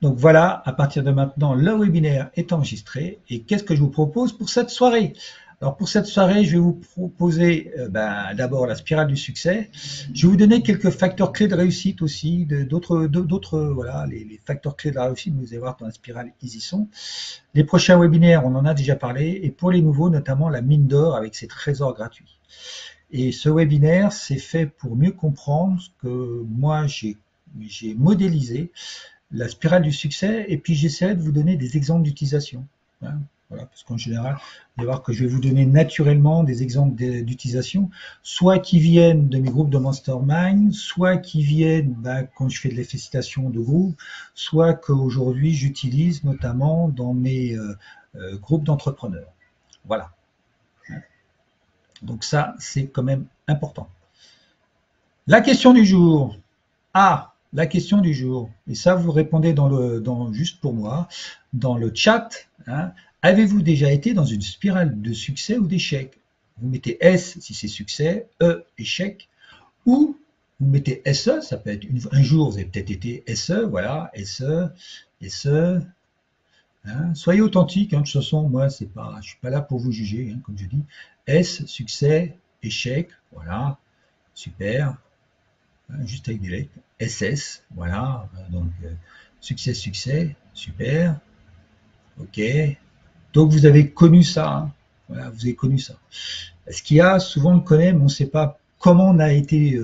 Donc voilà, à partir de maintenant, le webinaire est enregistré. Et qu'est-ce que je vous propose pour cette soirée? Alors pour cette soirée, je vais vous proposer d'abord la spirale du succès. Je vais vous donner quelques facteurs clés de réussite aussi, d'autres voilà, les facteurs clés de la réussite, vous allez voir dans la spirale, ils y sont. Les prochains webinaires, on en a déjà parlé, et pour les nouveaux, notamment la mine d'or avec ses trésors gratuits. Et ce webinaire, c'est fait pour mieux comprendre ce que moi j'ai modélisé la spirale du succès, et puis j'essaie de vous donner des exemples d'utilisation. Hein, voilà, parce qu'en général, vous allez voir que je vais vous donner naturellement des exemples d'utilisation, soit qui viennent de mes groupes de mastermind, soit qui viennent quand je fais de la félicitation de groupe, soit qu'aujourd'hui j'utilise notamment dans mes groupes d'entrepreneurs. Voilà. Donc ça, c'est quand même important. La question du jour. Ah, la question du jour. Et ça, vous répondez juste pour moi, dans le chat. Hein. Avez-vous déjà été dans une spirale de succès ou d'échec? Vous mettez S si c'est succès, E, échec, ou vous mettez SE, ça peut être un jour, vous avez peut-être été SE, voilà, SE, SE. Hein. Soyez authentique, hein, de toute façon, moi, je ne suis pas là pour vous juger, hein, comme je dis. S, succès, échec, voilà, super. Juste avec des lettres, SS, voilà, donc succès, succès, super, ok. Donc vous avez connu ça, hein. Voilà, vous avez connu ça. Ce qu'il y a, souvent on le connaît, mais on ne sait pas comment on a été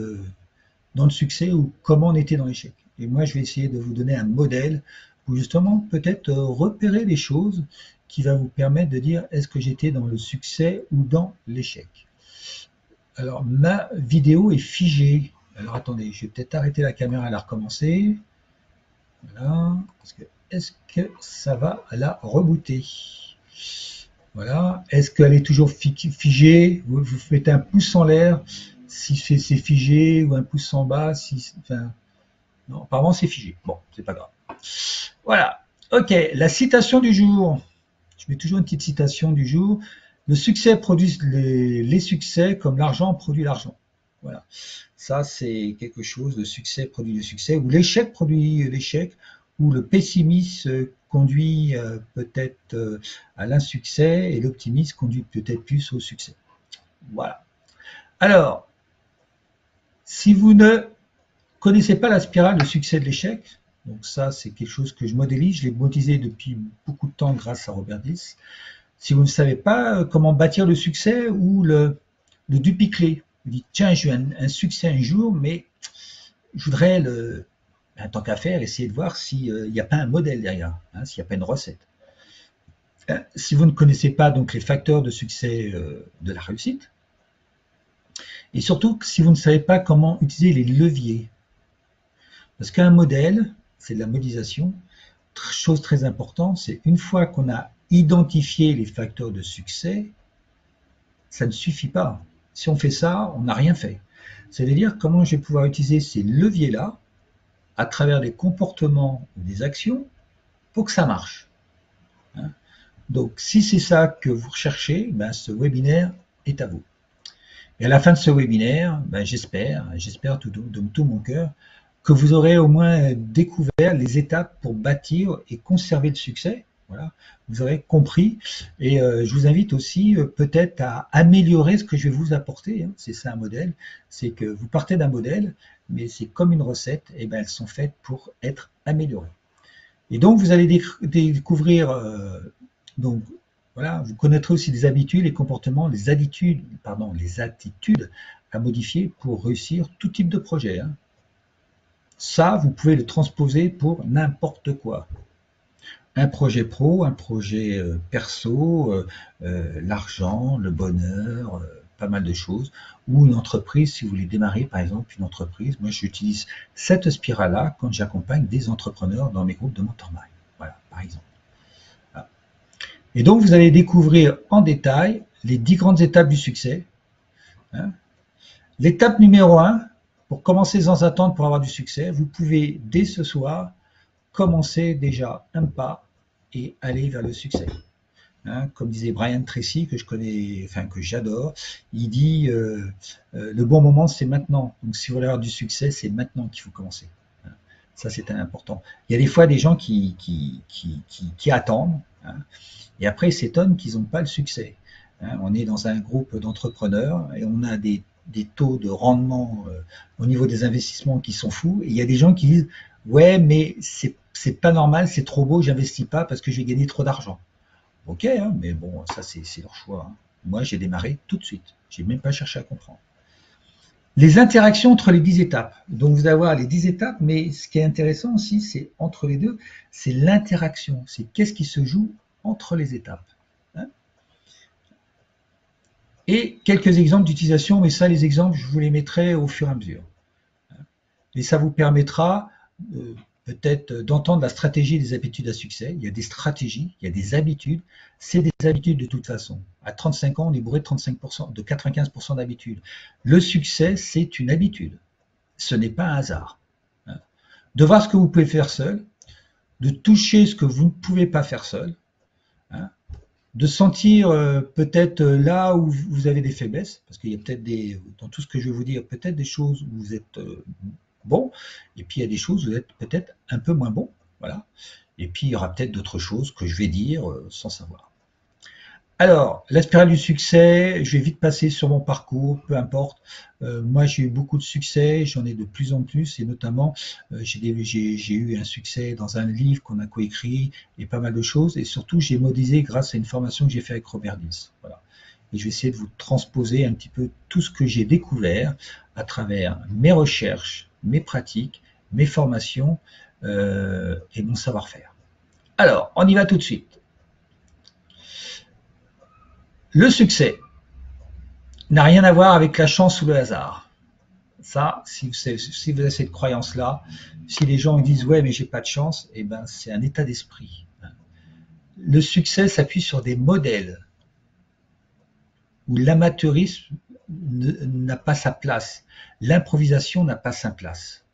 dans le succès ou comment on était dans l'échec. Et moi, je vais essayer de vous donner un modèle pour justement peut-être repérer les choses qui va vous permettre de dire est-ce que j'étais dans le succès ou dans l'échec. Alors, ma vidéo est figée. Alors, attendez, je vais peut-être arrêter la caméra et la recommencer. Voilà. Est-ce que ça va la rebooter? Voilà. Est-ce qu'elle est toujours figée? Vous mettez un pouce en l'air si c'est figé ou un pouce en bas. Enfin, non, apparemment, c'est figé. Bon, c'est pas grave. Voilà. Ok, la citation du jour. Je mets toujours une petite citation du jour. Le succès produit les succès comme l'argent produit l'argent. Voilà. Ça, c'est quelque chose, le succès produit le succès, ou l'échec produit l'échec, ou le pessimisme conduit peut-être à l'insuccès, et l'optimisme conduit peut-être plus au succès. Voilà. Alors, si vous ne connaissez pas la spirale de succès de l'échec, donc ça, c'est quelque chose que je modélise, je l'ai modélisé depuis beaucoup de temps grâce à Robert Dills. Si vous ne savez pas comment bâtir le succès ou le duplicler, vous dites tiens, j'ai eu un succès un jour, mais je voudrais, tant qu'à faire, essayer de voir s'il n'y a pas un modèle derrière, hein, s'il n'y a pas une recette. Si vous ne connaissez pas donc les facteurs de succès de la réussite, et surtout si vous ne savez pas comment utiliser les leviers, parce qu'un modèle, c'est de la modélisation, chose très importante, c'est une fois qu'on a identifié les facteurs de succès, ça ne suffit pas. Si on fait ça, on n'a rien fait. C'est-à-dire comment je vais pouvoir utiliser ces leviers-là à travers des comportements ou des actions pour que ça marche. Hein. Donc, si c'est ça que vous recherchez, ben, ce webinaire est à vous. Et à la fin de ce webinaire, ben, j'espère de tout mon cœur que vous aurez au moins découvert les étapes pour bâtir et conserver le succès. Voilà, vous aurez compris. Et je vous invite aussi peut-être à améliorer ce que je vais vous apporter. Hein. C'est ça un modèle, c'est que vous partez d'un modèle, mais c'est comme une recette, et ben elles sont faites pour être améliorées. Et donc vous allez découvrir, donc voilà, vous connaîtrez aussi des habitudes, les comportements, les attitudes à modifier pour réussir tout type de projet. Hein. Ça, vous pouvez le transposer pour n'importe quoi. Un projet pro, un projet perso, l'argent, le bonheur, pas mal de choses, ou une entreprise, si vous voulez démarrer par exemple une entreprise. Moi, j'utilise cette spirale-là quand j'accompagne des entrepreneurs dans mes groupes de mentoring. Voilà, par exemple. Voilà. Et donc, vous allez découvrir en détail les 10 grandes étapes du succès. Hein. L'étape numéro 1, pour commencer sans attendre pour avoir du succès, vous pouvez dès ce soir commencer déjà un pas et aller vers le succès. Hein, comme disait Brian Tracy, que je connais, enfin que j'adore, il dit le bon moment c'est maintenant. Donc si vous voulez avoir du succès, c'est maintenant qu'il faut commencer. Ça, c'est important. Il y a des fois des gens qui attendent, hein, et après ils s'étonnent qu'ils n'ont pas le succès. Hein. On est dans un groupe d'entrepreneurs et on a des taux de rendement au niveau des investissements qui sont fous. Et il y a des gens qui disent ouais, mais c'est pas normal, c'est trop beau, j'investis pas parce que je vais gagner trop d'argent. Ok, hein, mais bon, ça c'est leur choix. Hein. Moi, j'ai démarré tout de suite. J'ai même pas cherché à comprendre. Les interactions entre les 10 étapes. Donc, vous allez avoir les 10 étapes, mais ce qui est intéressant aussi, c'est entre les deux, c'est l'interaction. C'est qu'est-ce qui se joue entre les étapes. Hein. Et quelques exemples d'utilisation, mais ça, les exemples, je vous les mettrai au fur et à mesure. Et ça vous permettra peut-être d'entendre la stratégie des habitudes à succès. Il y a des stratégies, il y a des habitudes. C'est des habitudes de toute façon. À 35 ans, on est bourré de 35%, de 95% d'habitudes. Le succès, c'est une habitude. Ce n'est pas un hasard. De voir ce que vous pouvez faire seul, de toucher ce que vous ne pouvez pas faire seul, hein, de sentir peut-être là où vous avez des faiblesses, parce qu'il y a peut-être dans tout ce que je vais vous dire, peut-être des choses où vous êtes bon, et puis il y a des choses où vous êtes peut-être un peu moins bon, voilà. Et puis il y aura peut-être d'autres choses que je vais dire sans savoir. Alors, la spirale du succès, je vais vite passer sur mon parcours, peu importe. Moi, j'ai eu beaucoup de succès, j'en ai de plus en plus, et notamment, j'ai eu un succès dans un livre qu'on a coécrit, et pas mal de choses, et surtout, j'ai modélisé grâce à une formation que j'ai faite avec Robert Dills. Voilà. Et je vais essayer de vous transposer un petit peu tout ce que j'ai découvert à travers mes recherches, mes pratiques, mes formations et mon savoir-faire. Alors, on y va tout de suite. Le succès n'a rien à voir avec la chance ou le hasard. Ça, si vous avez cette croyance-là, si les gens disent ouais mais j'ai pas de chance, eh ben c'est un état d'esprit. Le succès s'appuie sur des modèles où l'amateurisme n'a pas sa place, l'improvisation n'a pas sa place.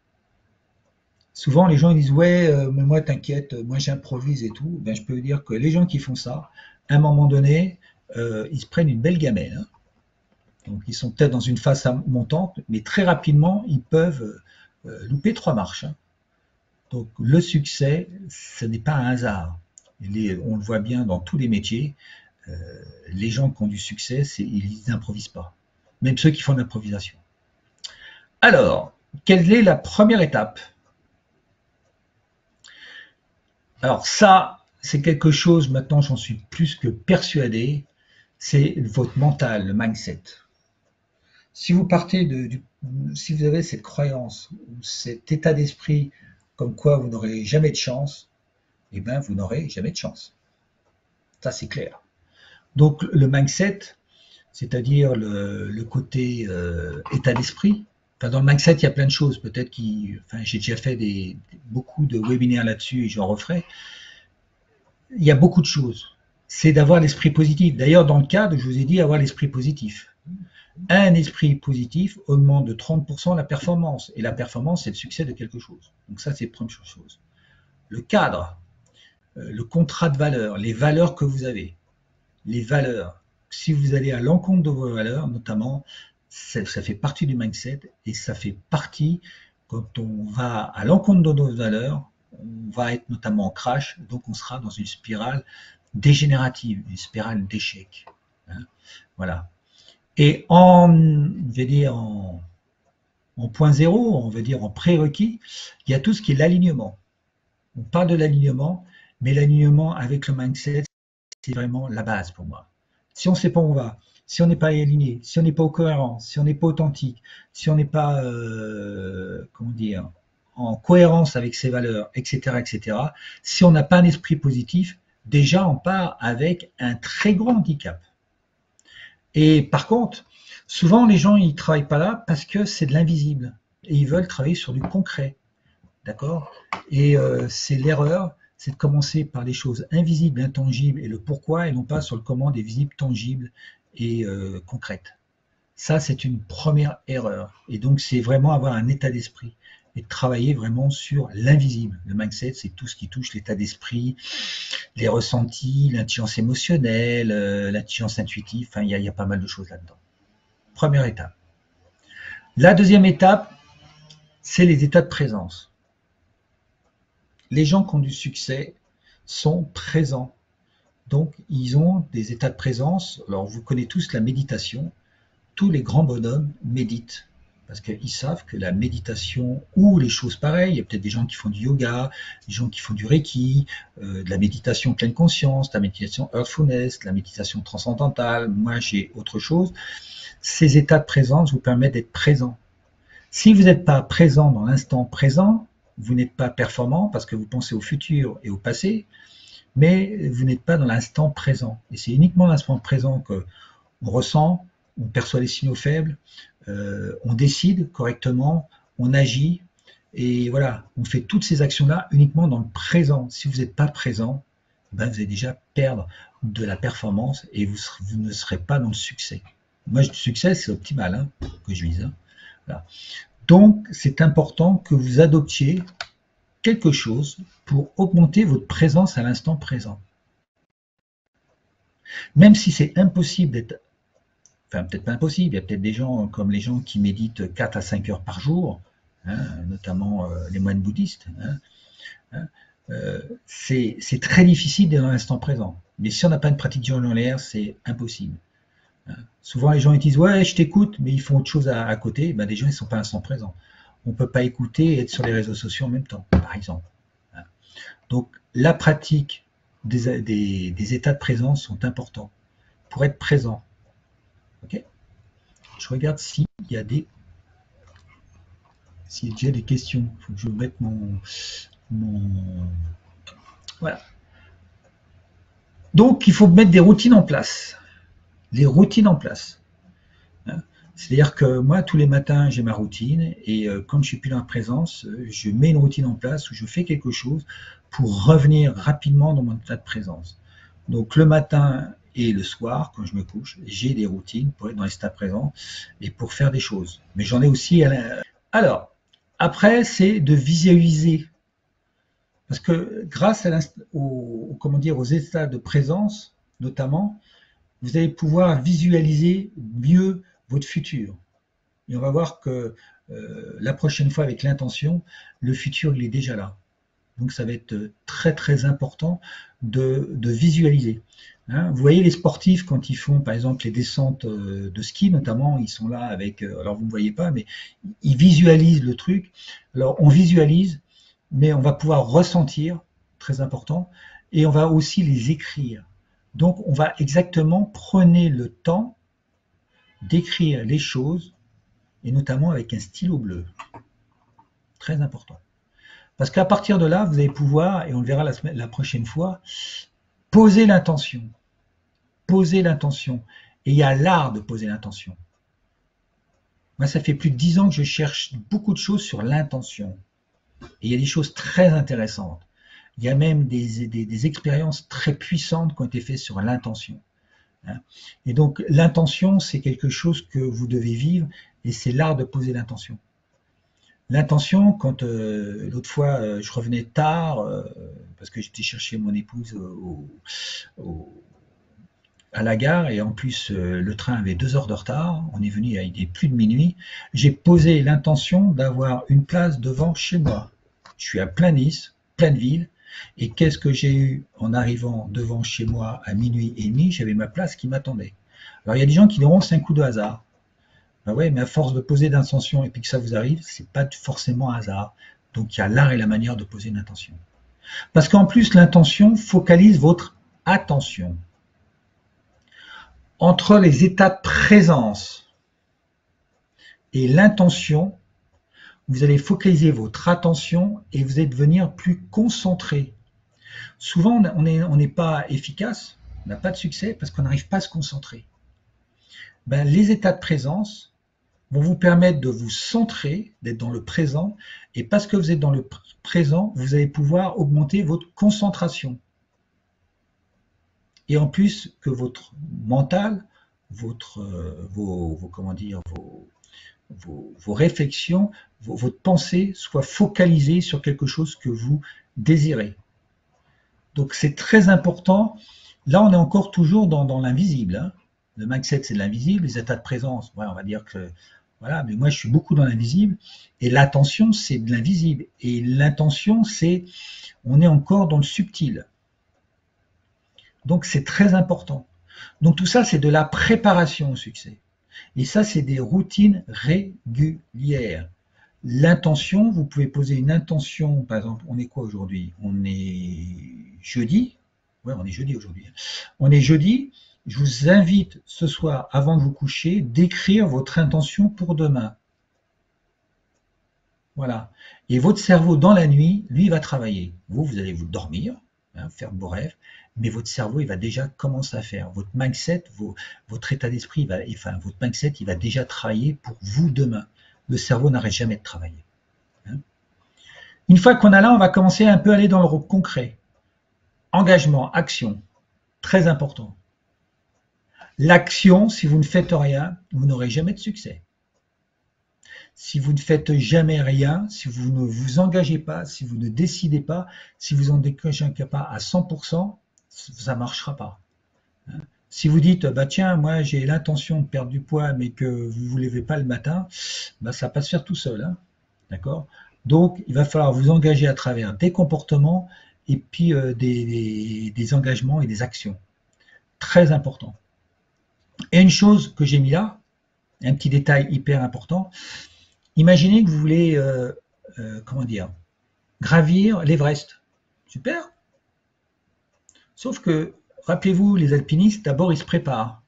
Souvent les gens ils disent ouais mais moi t'inquiète, moi j'improvise et tout. Ben, je peux vous dire que les gens qui font ça, à un moment donné, ils se prennent une belle gamelle. Hein. Donc ils sont peut-être dans une phase montante, mais très rapidement, ils peuvent louper 3 marches. Hein. Donc le succès, ce n'est pas un hasard. On le voit bien dans tous les métiers, les gens qui ont du succès, ils n'improvisent pas. Même ceux qui font de l'improvisation. Alors, quelle est la première étape? Alors ça, c'est quelque chose, maintenant j'en suis plus que persuadé, c'est votre mental, le mindset. Si vous partez si vous avez cette croyance ou cet état d'esprit comme quoi vous n'aurez jamais de chance, eh bien vous n'aurez jamais de chance. Ça c'est clair. Donc le mindset, c'est-à-dire le côté état d'esprit. Enfin, dans le mindset, il y a plein de choses. Peut-être j'ai déjà fait beaucoup de webinaires là-dessus et j'en referai. Il y a beaucoup de choses. C'est d'avoir l'esprit positif. D'ailleurs, dans le cadre, je vous ai dit avoir l'esprit positif. Un esprit positif augmente de 30% la performance. Et la performance, c'est le succès de quelque chose. Donc ça, c'est la première chose. Le cadre, le contrat de valeur, les valeurs que vous avez, les valeurs. Si vous allez à l'encontre de vos valeurs, notamment, ça fait partie du mindset et ça fait partie, quand on va à l'encontre de nos valeurs, on va être notamment en crash, donc on sera dans une spirale dégénérative, une spirale d'échec. Hein, voilà. Et en point zéro, on veut dire en prérequis, il y a tout ce qui est l'alignement. On parle de l'alignement, mais l'alignement avec le mindset, c'est vraiment la base pour moi. Si on ne sait pas où on va, si on n'est pas aligné, si on n'est pas cohérent, si on n'est pas authentique, si on n'est pas en cohérence avec ses valeurs, etc., etc., si on n'a pas un esprit positif, déjà on part avec un très gros handicap. Et par contre, souvent les gens ils travaillent pas là parce que c'est de l'invisible et ils veulent travailler sur du concret, d'accord? Et c'est l'erreur, c'est de commencer par les choses invisibles, intangibles et le pourquoi et non pas sur le comment des visibles, tangibles et concrètes. Ça c'est une première erreur et donc c'est vraiment avoir un état d'esprit et de travailler vraiment sur l'invisible. Le mindset, c'est tout ce qui touche l'état d'esprit, les ressentis, l'intelligence émotionnelle, l'intelligence intuitive, enfin il y a pas mal de choses là-dedans. Première étape. La deuxième étape, c'est les états de présence. les gens qui ont du succès sont présents. Donc, ils ont des états de présence. Alors, vous connaissez tous la méditation. Tous les grands bonhommes méditent. Parce qu'ils savent que la méditation ou les choses pareilles, il y a peut-être des gens qui font du yoga, des gens qui font du reiki, de la méditation pleine conscience, de la méditation heartfulness, de la méditation transcendantale. Moi, j'ai autre chose. Ces états de présence vous permettent d'être présent. Si vous n'êtes pas présent dans l'instant présent, vous n'êtes pas performant parce que vous pensez au futur et au passé, mais vous n'êtes pas dans l'instant présent. Et c'est uniquement dans l'instant présent qu'on ressent, on perçoit les signaux faibles, on décide correctement, on agit, et voilà, on fait toutes ces actions-là uniquement dans le présent. Si vous n'êtes pas présent, ben vous allez déjà perdre de la performance et vous ne serez pas dans le succès. Moi, le succès, c'est optimal, hein, que je vise. Hein. Voilà. Donc, c'est important que vous adoptiez quelque chose pour augmenter votre présence à l'instant présent. Même si c'est impossible d'être, enfin peut-être pas impossible, il y a peut-être des gens comme les gens qui méditent 4 à 5 heures par jour, hein, notamment les moines bouddhistes, hein, c'est très difficile d'être dans l'instant présent. Mais si on n'a pas une pratique journalière, c'est impossible. Hein. Souvent les gens ils disent ouais je t'écoute, mais ils font autre chose à côté, ben, les gens ils ne sont pas à l'instant présent. On ne peut pas écouter et être sur les réseaux sociaux en même temps, par exemple. Hein. Donc la pratique des états de présence sont importants pour être présent. Okay, je regarde s'il y a déjà des questions. Il faut que je mette mon... Voilà. Donc, il faut mettre des routines en place. Les routines en place. Hein. C'est-à-dire que moi, tous les matins, j'ai ma routine et quand je suis plus dans la présence, je mets une routine en place où je fais quelque chose pour revenir rapidement dans mon état de présence. Donc, le matin et le soir, quand je me couche, j'ai des routines pour être dans l'état présent et pour faire des choses. Mais j'en ai aussi à la... Alors, après, c'est de visualiser. Parce que grâce aux états de présence, notamment, vous allez pouvoir visualiser mieux votre futur. Et on va voir que la prochaine fois, avec l'intention, le futur, il est déjà là. Donc ça va être très très important de visualiser. Hein, vous voyez les sportifs quand ils font par exemple les descentes de ski notamment, ils sont là avec, alors vous ne voyez pas, mais ils visualisent le truc. Alors on visualise, mais on va pouvoir ressentir, très important, et on va aussi les écrire. Donc on va exactement prenez le temps d'écrire les choses, et notamment avec un stylo bleu. Très important. Parce qu'à partir de là, vous allez pouvoir, et on le verra la prochaine fois, poser l'intention. Poser l'intention. Et il y a l'art de poser l'intention. Moi, ça fait plus de 10 ans que je cherche beaucoup de choses sur l'intention. Et il y a des choses très intéressantes. Il y a même des expériences très puissantes qui ont été faites sur l'intention. Et donc, l'intention, c'est quelque chose que vous devez vivre, et c'est l'art de poser l'intention. L'intention, quand l'autre fois je revenais tard, parce que j'étais chercher mon épouse à la gare, et en plus le train avait 2 heures de retard, on est venu, il est plus de minuit, j'ai posé l'intention d'avoir une place devant chez moi. Je suis à plein Nice, pleine ville, et qu'est-ce que j'ai eu en arrivant devant chez moi à minuit et demi? J'avais ma place qui m'attendait. Alors il y a des gens qui diront c'est un coup de hasard. Ben ouais, mais à force de poser d'intention et puis que ça vous arrive, c'est pas forcément un hasard. Donc il y a l'art et la manière de poser une intention. Parce qu'en plus, l'intention focalise votre attention. Entre les états de présence et l'intention, vous allez focaliser votre attention et vous allez devenir plus concentré. Souvent, on n'est pas efficace, on n'a pas de succès parce qu'on n'arrive pas à se concentrer. Ben, les états de présence vont vous permettre de vous centrer, d'être dans le présent, et parce que vous êtes dans le présent, vous allez pouvoir augmenter votre concentration. Et en plus que votre mental, vos réflexions, votre pensée soit focalisée sur quelque chose que vous désirez. Donc c'est très important. Là, on est encore toujours dans l'invisible. Hein. Le mindset, c'est de l'invisible. Les états de présence, ouais, on va dire que Voilà, mais moi, je suis beaucoup dans l'invisible. Et l'attention, c'est de l'invisible. Et l'intention, c'est, on est encore dans le subtil. Donc, c'est très important. Donc, tout ça, c'est de la préparation au succès. Et ça, c'est des routines régulières. L'intention, vous pouvez poser une intention, par exemple, on est quoi aujourd'hui? On est jeudi. Ouais, on est jeudi aujourd'hui. On est jeudi. Je vous invite ce soir, avant de vous coucher, d'écrire votre intention pour demain. Voilà. Et votre cerveau, dans la nuit, lui, va travailler. Vous allez vous dormir, hein, faire de beaux rêves, mais votre cerveau, il va déjà commencer à faire. Votre mindset, votre état d'esprit, enfin, votre mindset, il va déjà travailler pour vous demain. Le cerveau n'arrête jamais de travailler. Hein. Une fois qu'on a là, on va commencer un peu à aller dans le concret. Engagement, action, très important. L'action, si vous ne faites rien, vous n'aurez jamais de succès. Si vous ne faites jamais rien, si vous ne vous engagez pas, si vous ne décidez pas, si vous en engagez pas à 100%, ça ne marchera pas. Si vous dites, bah tiens, moi j'ai l'intention de perdre du poids, mais que vous ne vous levez pas le matin, bah, ça ne va pas se faire tout seul. Hein. D'accord? Donc, il va falloir vous engager à travers des comportements et puis des engagements et des actions. Très important. Et une chose que j'ai mis là, un petit détail hyper important, imaginez que vous voulez, comment dire, gravir l'Everest. Super. Sauf que, rappelez-vous, les alpinistes, d'abord, ils se préparent.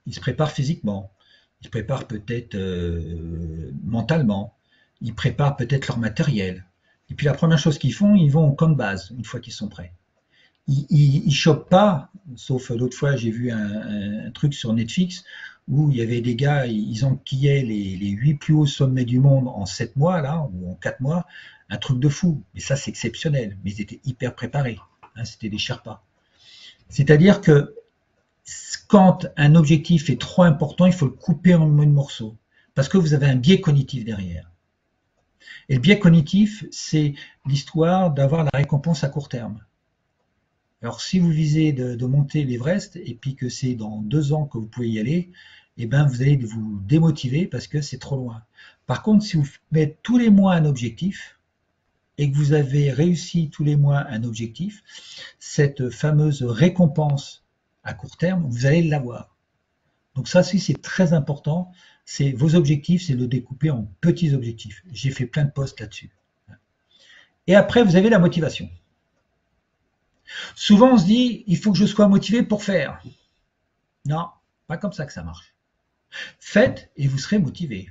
Ils se préparent physiquement. Ils se préparent peut-être mentalement. Ils préparent peut-être leur matériel. Et puis la première chose qu'ils font, ils vont au camp de base, une fois qu'ils sont prêts. Ils chopent pas, sauf l'autre fois, j'ai vu un truc sur Netflix où il y avait des gars, ils enquillaient les 8 plus hauts sommets du monde en 7 mois, là, ou en 4 mois, un truc de fou. Mais ça, c'est exceptionnel. Mais ils étaient hyper préparés. Hein, c'était des Sherpas. C'est-à-dire que quand un objectif est trop important, il faut le couper en morceaux. Parce que vous avez un biais cognitif derrière. Et le biais cognitif, c'est l'histoire d'avoir la récompense à court terme. Alors, si vous visez de monter l'Everest et puis que c'est dans 2 ans que vous pouvez y aller, eh ben, vous allez vous démotiver parce que c'est trop loin. Par contre, si vous mettez tous les mois un objectif et que vous avez réussi tous les mois un objectif, cette fameuse récompense à court terme, vous allez l'avoir. Donc ça, c'est très important. C'est vos objectifs, c'est de le découper en petits objectifs. J'ai fait plein de posts là-dessus. Et après, vous avez la motivation. Souvent, on se dit, il faut que je sois motivé pour faire. Non, pas comme ça que ça marche. Faites et vous serez motivé.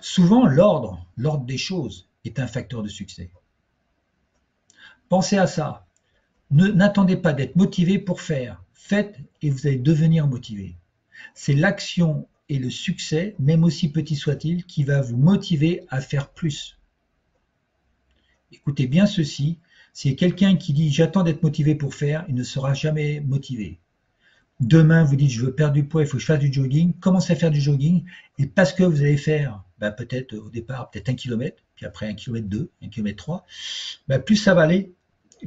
Souvent, l'ordre des choses est un facteur de succès. Pensez à ça. N'attendez pas d'être motivé pour faire. Faites et vous allez devenir motivé. C'est l'action et le succès, même aussi petit soit-il, qui va vous motiver à faire plus. Écoutez bien ceci, c'est quelqu'un qui dit j'attends d'être motivé pour faire, il ne sera jamais motivé. Demain, vous dites je veux perdre du poids, il faut que je fasse du jogging, commencez à faire du jogging, et parce que vous allez faire peut-être au départ peut-être 1 kilomètre, puis après 1 kilomètre 2, 1 kilomètre 3, plus ça va aller,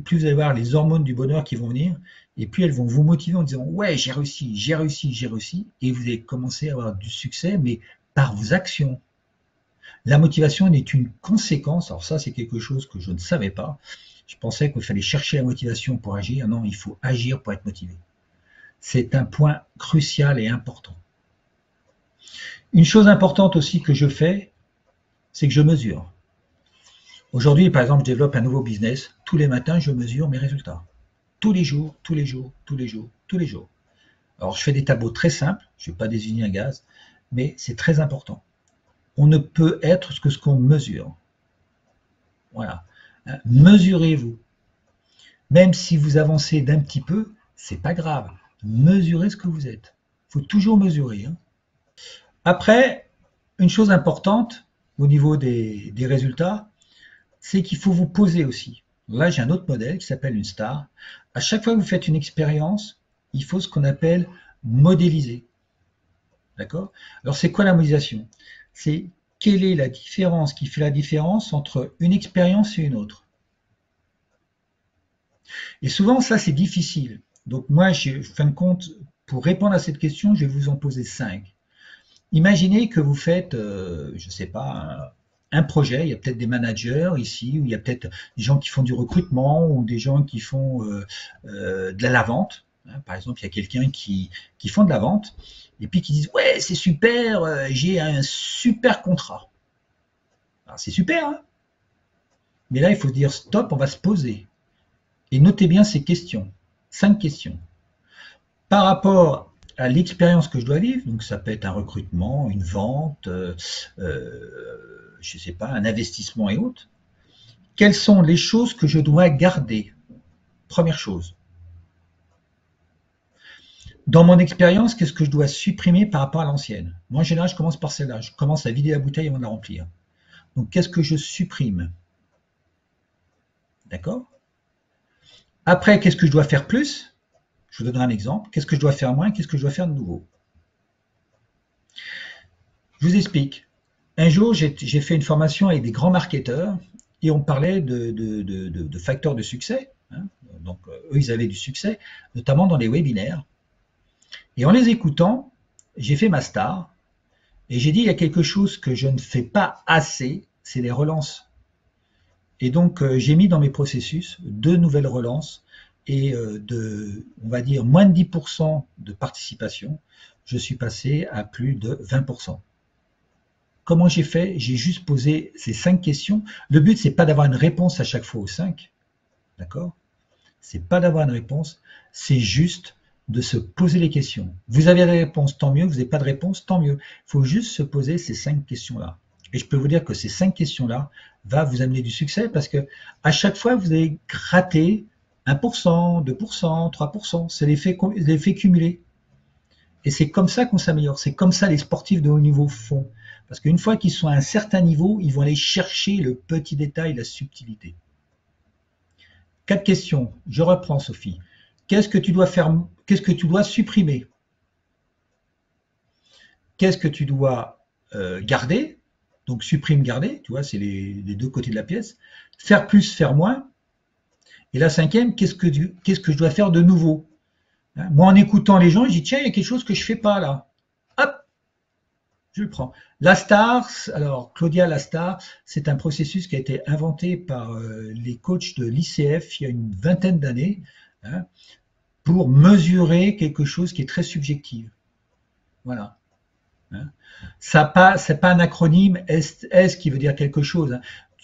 plus vous allez voir les hormones du bonheur qui vont venir, et puis elles vont vous motiver en disant ouais j'ai réussi, j'ai réussi, j'ai réussi, et vous allez commencer à avoir du succès, mais par vos actions. La motivation n'est une conséquence, alors ça c'est quelque chose que je ne savais pas, je pensais qu'il fallait chercher la motivation pour agir, non, il faut agir pour être motivé. C'est un point crucial et important. Une chose importante aussi que je fais, c'est que je mesure. Aujourd'hui, par exemple, je développe un nouveau business. Tous les matins, je mesure mes résultats. Tous les jours, tous les jours, tous les jours, tous les jours. Alors, je fais des tableaux très simples. Je ne vais pas désigner un gaz, mais c'est très important. On ne peut être que ce qu'on mesure. Voilà. Mesurez-vous. Même si vous avancez d'un petit peu, c'est pas grave. Mesurez ce que vous êtes. Il faut toujours mesurer. Hein. Après, une chose importante au niveau des résultats, c'est qu'il faut vous poser aussi. Là, j'ai un autre modèle qui s'appelle une star. À chaque fois que vous faites une expérience, il faut ce qu'on appelle modéliser. D'accord? Alors, c'est quoi la modélisation? C'est quelle est la différence qui fait la différence entre une expérience et une autre. Et souvent, ça, c'est difficile. Donc, moi, fin de compte, pour répondre à cette question, je vais vous en poser 5. Imaginez que vous faites, je ne sais pas, un projet, il y a peut-être des managers ici, ou il y a peut-être des gens qui font du recrutement, ou des gens qui font de la vente. Hein. Par exemple, il y a quelqu'un qui font de la vente, et puis qui disent, ouais, c'est super, j'ai un super contrat. Alors, c'est super, hein, mais là, il faut dire stop, on va se poser. Et notez bien ces questions, 5 questions. Par rapport à l'expérience que je dois vivre, donc ça peut être un recrutement, une vente, je ne sais pas, un investissement et autres, quelles sont les choses que je dois garder? Première chose. Dans mon expérience, qu'est-ce que je dois supprimer par rapport à l'ancienne? Moi, en général, je commence par celle-là. Je commence à vider la bouteille avant de la remplir. Donc, qu'est-ce que je supprime? D'accord? Après, qu'est-ce que je dois faire plus? Je vous donnerai un exemple. Qu'est-ce que je dois faire moins? Qu'est-ce que je dois faire de nouveau? Je vous explique. Un jour, j'ai fait une formation avec des grands marketeurs et on parlait de facteurs de succès. Hein. Donc, eux, ils avaient du succès, notamment dans les webinaires. Et en les écoutant, j'ai fait ma star et j'ai dit, il y a quelque chose que je ne fais pas assez, c'est les relances. Et donc, j'ai mis dans mes processus 2 nouvelles relances et on va dire, moins de 10% de participation. Je suis passé à plus de 20%. Comment j'ai fait? J'ai juste posé ces 5 questions. Le but, c'est pas d'avoir une réponse à chaque fois aux 5, d'accord? C'est pas d'avoir une réponse, c'est juste de se poser les questions. Vous avez des réponses, tant mieux. Vous n'avez pas de réponse, tant mieux. Il faut juste se poser ces 5 questions-là. Et je peux vous dire que ces 5 questions-là vont vous amener du succès parce que à chaque fois, vous allez gratter 1%, 2%, 3%. C'est l'effet cumulé. Et c'est comme ça qu'on s'améliore. C'est comme ça les sportifs de haut niveau font. Parce qu'une fois qu'ils sont à un certain niveau, ils vont aller chercher le petit détail, la subtilité. 4 questions. Je reprends, Sophie. Qu'est-ce que tu dois faire? Qu'est-ce que tu dois supprimer? Qu'est-ce que tu dois garder? Donc supprime, garder. Tu vois, c'est les 2 côtés de la pièce. Faire plus, faire moins. Et la 5e, qu'est-ce que je dois faire de nouveau? Hein. Moi, en écoutant les gens, je dis tiens, il y a quelque chose que je fais pas là. Hop, je le prends. La star, alors Claudia la star, c'est un processus qui a été inventé par les coachs de l'ICF il y a une vingtaine d'années, hein, pour mesurer quelque chose qui est très subjectif. Voilà. Hein. C'est pas un acronyme S qui veut dire quelque chose. Hein.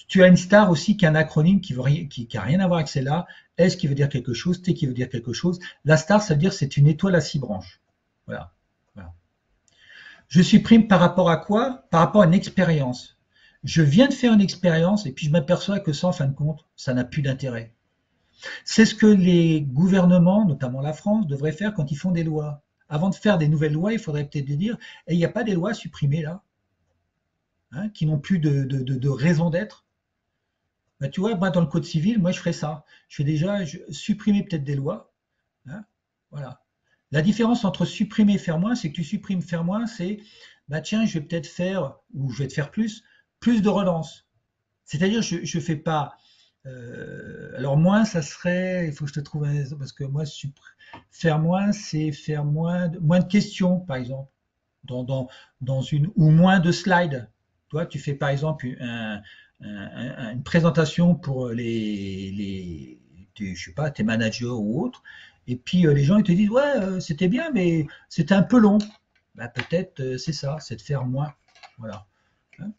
Tu as une star aussi qui a un acronyme qui a rien à voir avec celle-là. S qui veut dire quelque chose, T qui veut dire quelque chose. La star, ça veut dire c'est une étoile à 6 branches. Voilà. Voilà. Je supprime par rapport à quoi? Par rapport à une expérience. Je viens de faire une expérience et puis je m'aperçois que ça, en fin de compte, ça n'a plus d'intérêt. C'est ce que les gouvernements, notamment la France, devraient faire quand ils font des lois. Avant de faire des nouvelles lois, il faudrait peut-être dire, il n'y a pas des lois supprimées là, hein, qui n'ont plus de raison d'être. Ben, tu vois, moi, dans le code civil, moi, je ferais ça. Je fais déjà supprimer peut-être des lois. Hein, voilà. La différence entre supprimer et faire moins, c'est que tu supprimes faire moins, c'est bah tiens, je vais peut-être faire, ou je vais te faire plus de relance. C'est-à-dire, je ne fais pas. Alors, moins, ça serait, il faut que je te trouve un exemple, parce que moi, faire moins, c'est faire moins de questions, par exemple, dans une, ou moins de slides. Toi, tu fais par exemple une présentation pour je sais pas, tes managers ou autres, et puis les gens ils te disent ouais, c'était bien, mais c'était un peu long. Bah, peut-être c'est ça, c'est de faire moins. Voilà. Hein.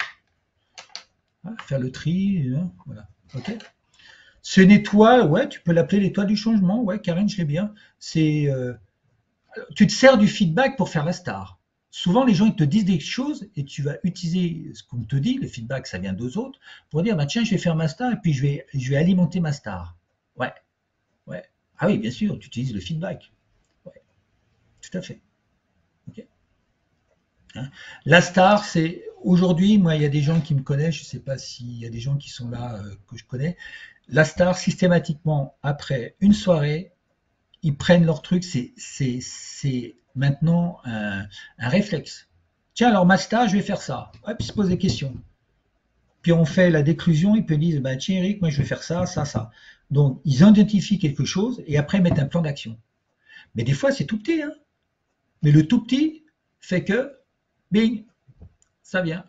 Hein, faire le tri, hein, voilà. Ok. C'est une étoile, ouais, tu peux l'appeler l'étoile du changement, ouais, Karine, je l'ai bien. C'est tu te sers du feedback pour faire la star. Souvent, les gens ils te disent des choses et tu vas utiliser ce qu'on te dit, le feedback, ça vient d'eux autres, pour dire bah, tiens, je vais faire ma star et puis je vais alimenter ma star. Ouais, ouais. Ah oui, bien sûr, tu utilises le feedback. Ouais, tout à fait. Okay. Hein. La star, c'est aujourd'hui, moi, il y a des gens qui me connaissent, je ne sais pas s'il y a des gens qui sont là que je connais. La star, systématiquement, après une soirée, ils prennent leur truc, c'est maintenant un réflexe. Tiens, alors ma star, je vais faire ça. Hop, ils se posent des questions. Puis on fait la déclusion, ils peuvent dire, bah, tiens Eric, moi je vais faire ça, ça, ça. Donc ils identifient quelque chose et après ils mettent un plan d'action. Mais des fois c'est tout petit, hein. Mais le tout petit fait que bing, ça vient.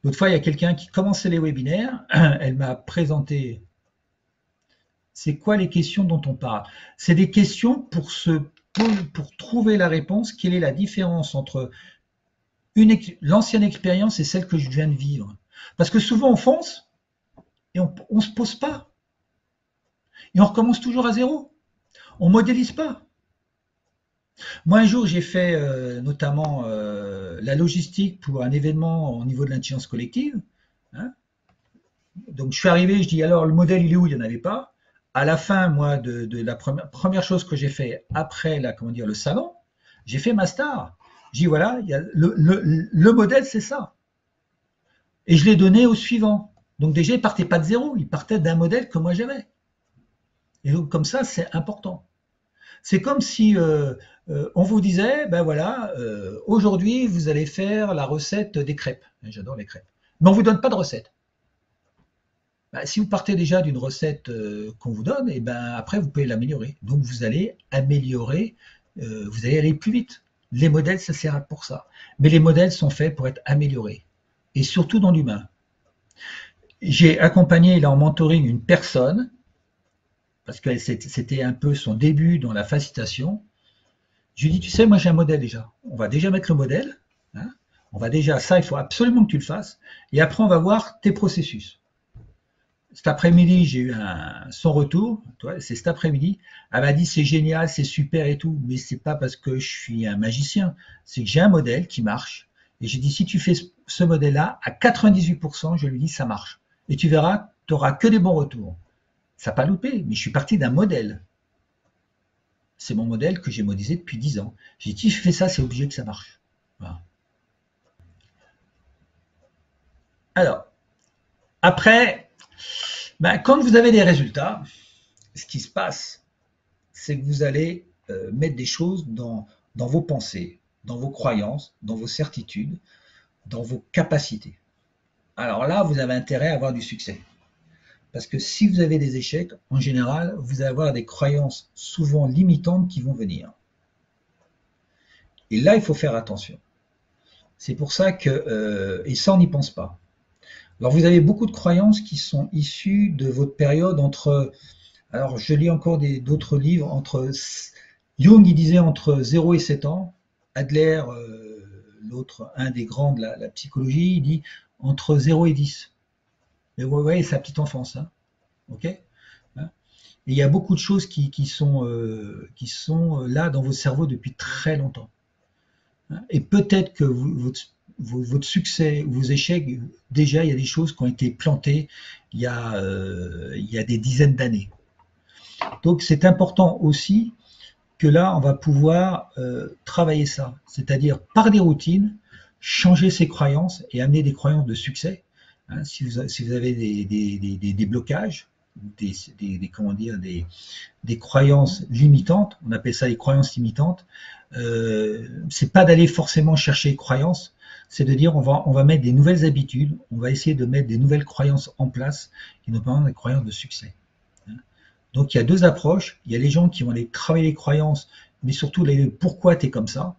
L'autre fois, il y a quelqu'un qui commençait les webinaires, elle m'a présenté, c'est quoi les questions dont on parle? C'est des questions pour trouver la réponse, quelle est la différence entre l'ancienne expérience et celle que je viens de vivre. Parce que souvent on fonce et on ne se pose pas. Et on recommence toujours à zéro. On ne modélise pas. Moi, un jour, j'ai fait notamment la logistique pour un événement au niveau de l'intelligence collective. Hein. Donc, je suis arrivé, je dis alors, le modèle, il est où? Il n'y en avait pas. À la fin, moi, de la première chose que j'ai fait après le salon, j'ai fait ma star. J'ai dit voilà, le modèle, c'est ça. Et je l'ai donné au suivant. Donc déjà, il ne partait pas de zéro, il partait d'un modèle que moi j'avais. Et donc comme ça, c'est important. C'est comme si on vous disait, ben voilà, aujourd'hui vous allez faire la recette des crêpes. J'adore les crêpes. Mais on ne vous donne pas de recette. Ben, si vous partez déjà d'une recette qu'on vous donne, et ben après vous pouvez l'améliorer. Donc vous allez améliorer, vous allez aller plus vite. Les modèles, ça sert pour ça. Mais les modèles sont faits pour être améliorés. Et surtout dans l'humain. J'ai accompagné là en mentoring une personne parce que c'était un peu son début dans la facilitation. Je lui dis, tu sais, moi j'ai un modèle déjà. On va déjà mettre le modèle. Hein, on va déjà, ça, il faut absolument que tu le fasses. Et après, on va voir tes processus. Cet après-midi, j'ai eu son retour. C'est cet après-midi. Elle m'a dit, c'est génial, c'est super et tout. Mais c'est pas parce que je suis un magicien. C'est que j'ai un modèle qui marche. Et j'ai dit, si tu fais ce modèle-là, à 98%, je lui dis, ça marche. Et tu verras, tu n'auras que des bons retours. Ça n'a pas loupé, mais je suis parti d'un modèle. C'est mon modèle que j'ai modélisé depuis 10 ans. J'ai dit, si je fais ça, c'est obligé que ça marche. Voilà. Alors, après, quand vous avez des résultats, ce qui se passe, c'est que vous allez mettre des choses dans vos pensées, dans vos croyances, dans vos certitudes, dans vos capacités. Alors là, vous avez intérêt à avoir du succès. Parce que si vous avez des échecs, en général, vous allez avoir des croyances souvent limitantes qui vont venir. Et là, il faut faire attention. C'est pour ça que, et ça, on n'y pense pas. Alors, vous avez beaucoup de croyances qui sont issues de votre période entre, alors je lis encore d'autres livres, Jung, il disait entre 0 et 7 ans, Adler, l'autre, un des grands de la psychologie, il dit entre 0 et 10. Mais vous voyez, sa petite enfance, hein, ok. Hein. Et il y a beaucoup de choses qui sont là dans votre cerveau depuis très longtemps. Hein. Et peut-être que votre succès ou vos échecs, déjà, il y a des choses qui ont été plantées il y a des dizaines d'années. Donc, c'est important aussi que là, on va pouvoir travailler ça, c'est-à-dire par des routines, changer ses croyances et amener des croyances de succès. Hein, si vous avez des blocages, des croyances limitantes, on appelle ça les croyances limitantes, c'est pas d'aller forcément chercher les croyances, c'est de dire on va mettre des nouvelles habitudes, on va essayer de mettre des nouvelles croyances en place, qui nous permettent des croyances de succès. Donc il y a deux approches, il y a les gens qui vont aller travailler les croyances, mais surtout les pourquoi tu es comme ça,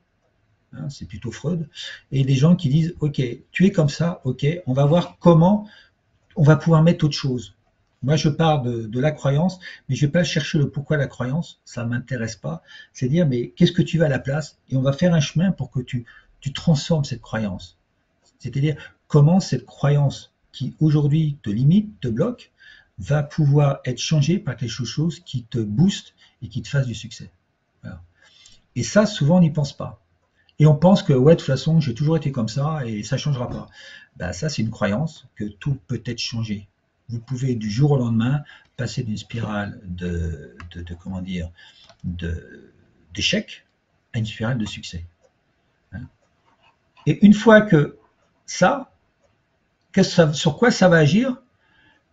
hein, c'est plutôt Freud, et des gens qui disent ok, tu es comme ça, ok, on va voir comment on va pouvoir mettre autre chose. Moi je pars de la croyance, mais je ne vais pas chercher le pourquoi de la croyance, ça ne m'intéresse pas, c'est dire mais qu'est-ce que tu veux à la place, et on va faire un chemin pour que tu transformes cette croyance. C'est-à-dire comment cette croyance qui aujourd'hui te limite, te bloque, va pouvoir être changé par quelque chose qui te booste et qui te fasse du succès. Voilà. Et ça, souvent, on n'y pense pas. Et on pense que, ouais, de toute façon, j'ai toujours été comme ça et ça ne changera pas. Ben, ça, c'est une croyance que tout peut être changé. Vous pouvez, du jour au lendemain, passer d'une spirale d'échec à une spirale de succès. Et une fois que ça, sur quoi ça va agir?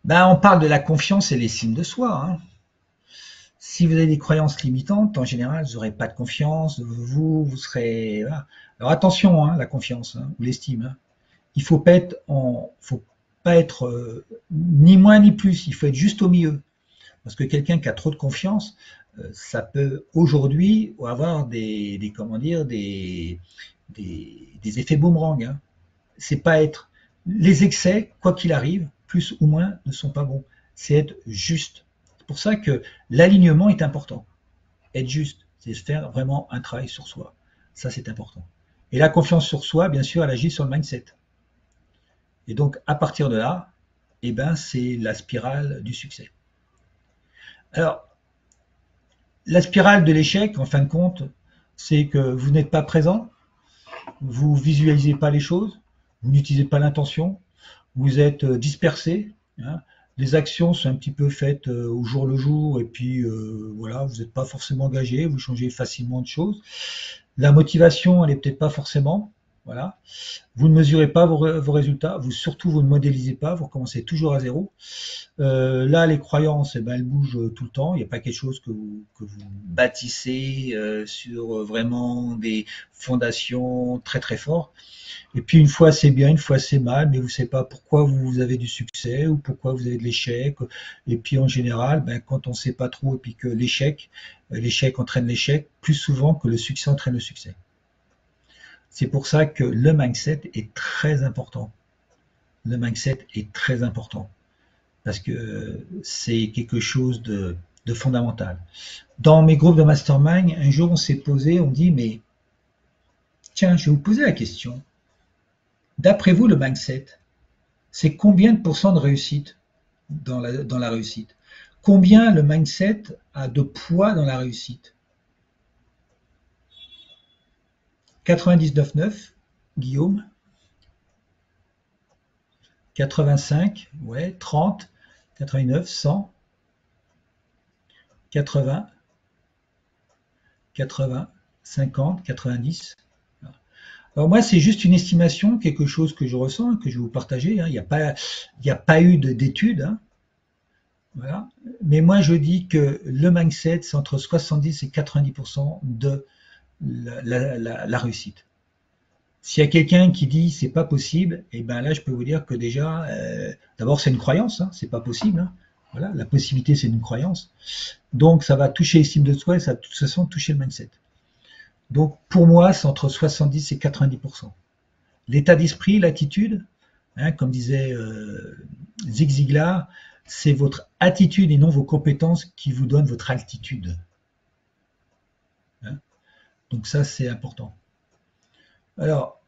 On parle de la confiance et l'estime de soi. Hein. Si vous avez des croyances limitantes, en général, vous n'aurez pas de confiance, vous serez... Voilà. Alors attention, hein, la confiance hein, ou l'estime. Hein. Il ne faut pas être ni moins ni plus, il faut être juste au milieu. Parce que quelqu'un qui a trop de confiance, ça peut aujourd'hui avoir des des effets boomerang. Hein. C'est pas être... Les excès, quoi qu'il arrive, plus ou moins, ne sont pas bons. C'est être juste. C'est pour ça que l'alignement est important. Être juste, c'est faire vraiment un travail sur soi. Ça, c'est important. Et la confiance sur soi, bien sûr, elle agit sur le mindset. Et donc, à partir de là, eh ben, c'est la spirale du succès. Alors, la spirale de l'échec, en fin de compte, c'est que vous n'êtes pas présent, vous visualisez pas les choses, vous n'utilisez pas l'intention, vous êtes dispersé, hein, les actions sont un petit peu faites au jour le jour, et puis voilà, vous n'êtes pas forcément engagé, vous changez facilement de choses. La motivation, elle est peut-être pas forcément, voilà. Vous ne mesurez pas vos résultats, surtout vous ne modélisez pas, vous recommencez toujours à zéro. Là, les croyances, eh ben, elles bougent tout le temps. Il n'y a pas quelque chose que vous bâtissez sur vraiment des fondations très très fortes. Et puis une fois c'est bien, une fois c'est mal, mais vous ne savez pas pourquoi vous avez du succès ou pourquoi vous avez de l'échec. Et puis en général, ben, quand on ne sait pas trop et puis que l'échec entraîne l'échec plus souvent que le succès entraîne le succès. C'est pour ça que le mindset est très important. Le mindset est très important parce que c'est quelque chose de fondamental. Dans mes groupes de mastermind, un jour on s'est posé, on dit mais tiens, je vais vous poser la question. D'après vous, le mindset, c'est combien de pourcents de réussite dans la réussite? Combien le mindset a de poids dans la réussite? 99,9, Guillaume. 85, ouais, 30, 89, 100, 80, 80, 50, 90. Alors moi, c'est juste une estimation, quelque chose que je ressens, que je vais vous partager. Hein. Il n'y a pas eu d'études. Hein. Voilà. Mais moi, je dis que le mindset, c'est entre 70 et 90% de la réussite. S'il y a quelqu'un qui dit c'est pas possible, et ben là, je peux vous dire que déjà, d'abord, c'est une croyance, hein, c'est pas possible. Hein. Voilà, la possibilité, c'est une croyance. Donc, ça va toucher l'estime de soi et ça va de toute façon toucher le mindset. Donc, pour moi, c'est entre 70 et 90%. L'état d'esprit, l'attitude, hein, comme disait Zig Ziglar, c'est votre attitude et non vos compétences qui vous donnent votre altitude. Hein. Donc ça, c'est important. Alors,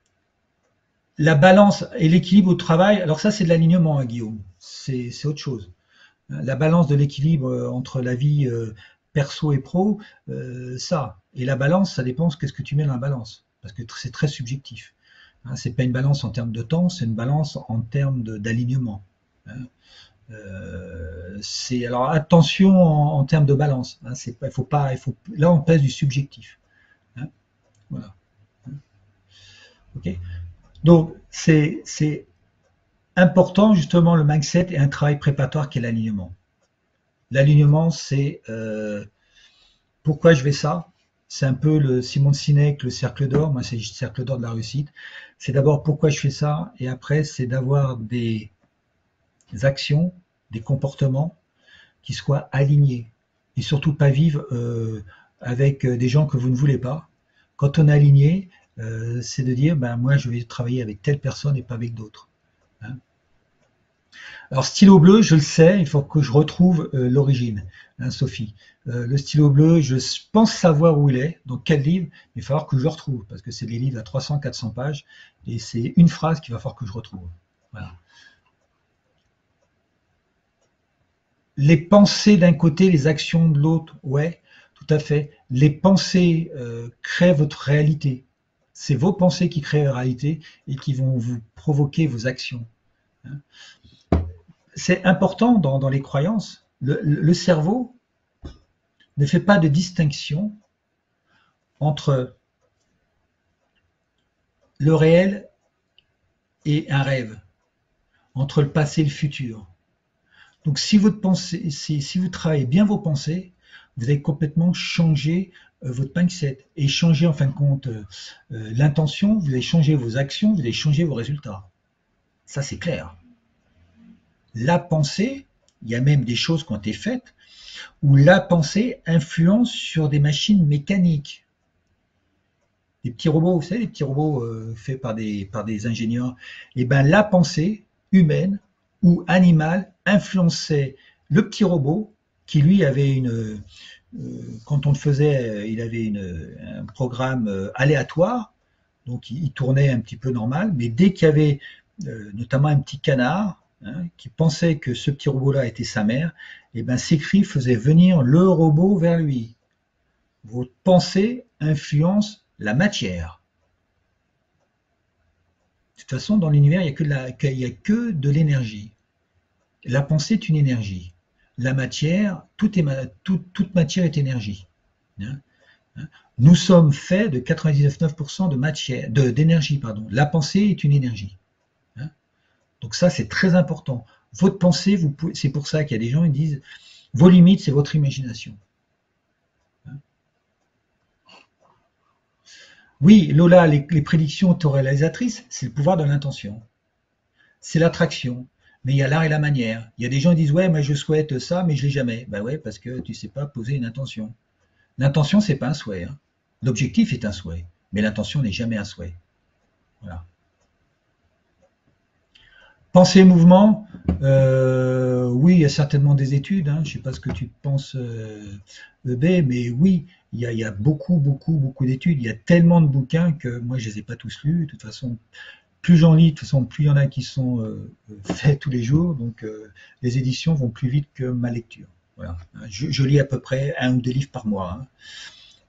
la balance et l'équilibre au travail, alors ça, c'est de l'alignement, hein, Guillaume. C'est autre chose. La balance de l'équilibre entre la vie perso et pro, ça. Et la balance, ça dépend de ce que tu mets dans la balance. Parce que c'est très subjectif. Hein, c'est pas une balance en termes de temps, c'est une balance en termes d'alignement. Hein. Alors attention en termes de balance. Hein, là, on pèse du subjectif. Hein, voilà. Ok. Donc c'est important justement le mindset et un travail préparatoire qui est l'alignement. L'alignement, c'est pourquoi je fais ça. C'est un peu le Simon Sinek, le cercle d'or. Moi, c'est le cercle d'or de la réussite. C'est d'abord pourquoi je fais ça, et après, c'est d'avoir des actions, des comportements qui soient alignés, et surtout pas vivre avec des gens que vous ne voulez pas. Quand on est aligné, c'est de dire, ben moi, je vais travailler avec telle personne et pas avec d'autres. Hein. Alors, stylo bleu, je le sais, il faut que je retrouve l'origine, hein, Sophie. Le stylo bleu, je pense savoir où il est, dans quel livre, mais il va falloir que je le retrouve, parce que c'est des livres à 300-400 pages, et c'est une phrase qu'il va falloir que je retrouve. Voilà. Les pensées d'un côté, les actions de l'autre, ouais, tout à fait. Les pensées créent votre réalité. C'est vos pensées qui créent la réalité et qui vont vous provoquer vos actions. Hein. C'est important dans les croyances. Le cerveau ne fait pas de distinction entre le réel et un rêve, entre le passé et le futur. Donc si vous travaillez bien vos pensées, vous allez complètement changer votre mindset et changer en fin de compte l'intention, vous allez changer vos actions, vous allez changer vos résultats. Ça c'est clair. La pensée, il y a même des choses qui ont été faites où la pensée influence sur des machines mécaniques. des petits robots, vous savez, les petits robots faits par des ingénieurs, et ben la pensée humaine ou animale influençait le petit robot qui lui avait quand on le faisait, il avait un programme aléatoire, donc il tournait un petit peu normal, mais dès qu'il y avait notamment un petit canard qui pensait que ce petit robot-là était sa mère, et ben ses cris faisaient venir le robot vers lui. Votre pensée influence la matière. De toute façon, dans l'univers, il n'y a que de l'énergie. La pensée est une énergie. La matière, toute matière est énergie. Nous sommes faits de 99,9% de matière, d'énergie, pardon. La pensée est une énergie. Donc ça, c'est très important. Votre pensée, c'est pour ça qu'il y a des gens qui disent vos limites, c'est votre imagination. Oui, Lola, les prédictions autoréalisatrices, c'est le pouvoir de l'intention. C'est l'attraction. Mais il y a l'art et la manière. Il y a des gens qui disent ouais, moi je souhaite ça, mais je l'ai jamais. Ben ouais, parce que tu sais pas poser une intention. L'intention, c'est pas un souhait. Hein. L'objectif est un souhait, mais l'intention n'est jamais un souhait. Voilà. Pensée mouvement, oui, il y a certainement des études. Hein. Je ne sais pas ce que tu penses, EB, mais oui, il y a beaucoup, beaucoup, beaucoup d'études. Il y a tellement de bouquins que moi, je ne les ai pas tous lus. De toute façon, plus j'en lis, de toute façon, plus il y en a qui sont faits tous les jours. Donc, les éditions vont plus vite que ma lecture. Voilà. Je lis à peu près 1 ou 2 livres par mois, hein.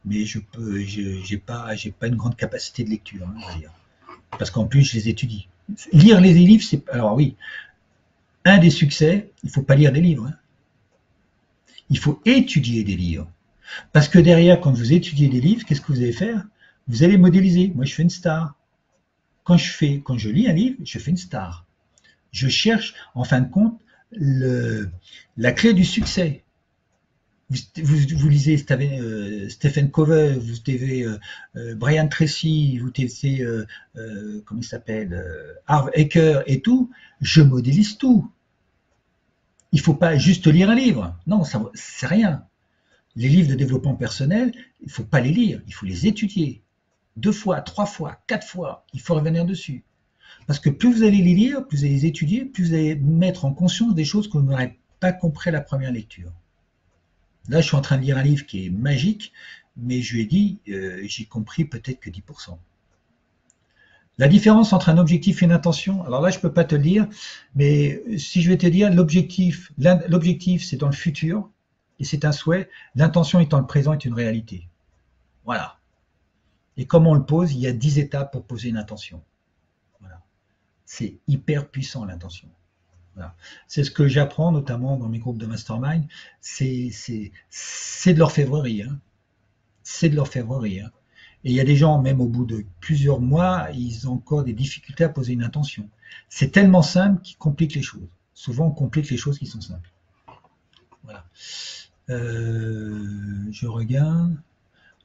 Mais j'ai pas une grande capacité de lecture, hein, d'ailleurs. Parce qu'en plus, je les étudie. Lire les livres, c'est alors oui, un des succès, il ne faut pas lire des livres. Hein. Il faut étudier des livres. Parce que derrière, quand vous étudiez des livres, qu'est-ce que vous allez faire? Vous allez modéliser. Moi, je fais une star. Quand je lis un livre, je fais une star. Je cherche, en fin de compte, la clé du succès. Vous lisez Stephen Covey, vous avez Brian Tracy, vous avez comment il s'appelle, Harv Eker et tout. Je modélise tout. Il ne faut pas juste lire un livre. Non, ça c'est rien. Les livres de développement personnel, il ne faut pas les lire, il faut les étudier. 2 fois, 3 fois, 4 fois, il faut revenir dessus. Parce que plus vous allez les lire, plus vous allez les étudier, plus vous allez mettre en conscience des choses que vous n'aurez pas compris à la première lecture. Là, je suis en train de lire un livre qui est magique, mais je lui ai dit, j'ai compris peut-être que 10%. La différence entre un objectif et une intention, alors là, je ne peux pas te le dire, mais si je vais te dire, l'objectif, c'est dans le futur, et c'est un souhait, l'intention étant le présent est une réalité. Voilà. Et comme on le pose, il y a 10 étapes pour poser une intention. Voilà. C'est hyper puissant, l'intention. Voilà. C'est ce que j'apprends notamment dans mes groupes de mastermind, c'est de l'orfèvrerie. Hein. C'est de l'orfèvrerie. Hein. Et il y a des gens, même au bout de plusieurs mois, ils ont encore des difficultés à poser une intention. C'est tellement simple qu'ils compliquent les choses. Souvent, on complique les choses qui sont simples. Voilà. Je regarde.